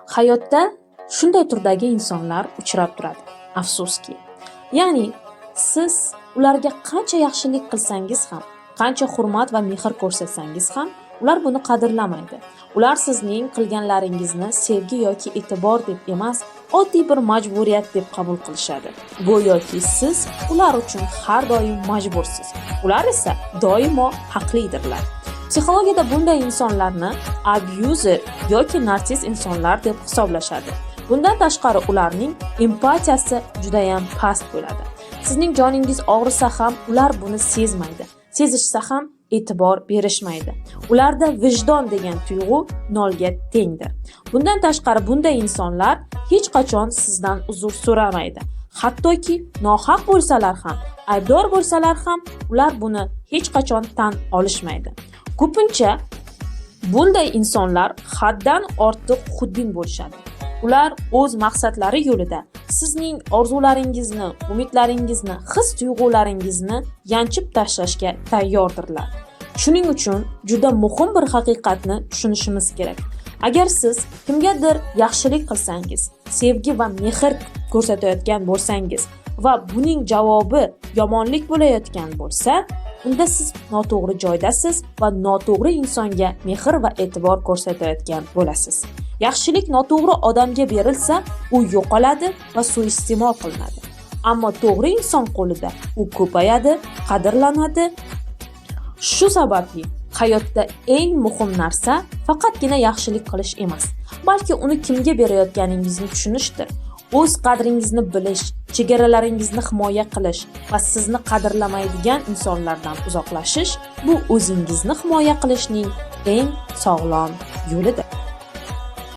Hayotda shunday turdagi insonlar uchrab turadi, afsuski. Ya'ni siz ularga qancha yaxshilik qilsangiz ham, qancha hurmat va mehr ko'rsatsangiz ham, ular buni qadrlamaydi. Ular sizning qilganlaringizni sevgi yoki e'tibor deb emas, oddiy bir majburiyat deb qabul qilishadi. Go'yoki siz ular uchun har doim majbursiz. Ular esa doimo haqlidirlar. Psixologiyada bunday insonlarni abuser yoki narsist insonlar deb hisoblashadi. Bundan tashqari ularning empatiyasi juda ham past bo'ladi. Sizning joningiz og'risa ham ular buni sezmaydi. Sezishsa ham e'tibor berishmaydi. Ularda vijdon degan tuyg'u nolga tengdir. Bundan tashqari bunday insonlar hech qachon sizdan uzr so'ramaydi. Hattoki nohaq bo'lsalar ham, aybdor bo'lsalar ham ular buni hech qachon tan olishmaydi. Ko'pincha bunday insonlar haddan ortiq xuddin bo'lishadi. Ular o'z maqsadlari yo'lida sizning orzularingizni, umidlaringizni, his-tuyg'ularingizni yanchib tashlashga tayyordirlar. Shuning uchun juda muhim bir haqiqatni tushunishimiz kerak. Agar siz kimgadir yaxshilik qilsangiz, sevgi va mehr ko'rsatayotgan bo'lsangiz va buning javobi yomonlik bo'layotgan bo'lsa, unda siz noto'g'ri joydasiz va noto'g'ri insonga mehr va e'tibor ko'rsatayotgan bo'lasiz. Yaxshilik noto'g'ri odamga berilsa, u yo'qoladi va suiiste'mol qilinadi. Ammo to'g'ri inson qo'lida u ko'payadi, qadrlanadi. Shu sababli hayotda eng muhim narsa faqatgina yaxshilik qilish emas, balki uni kimga berayotganingizni tushunishdir. O'z qadringizni bilish, chegaralaringizni himoya qilish va sizni qadrlamaydigan insonlardan uzoqlashish bu o'zingizni himoya qilishning eng sog'lom yo'lidir.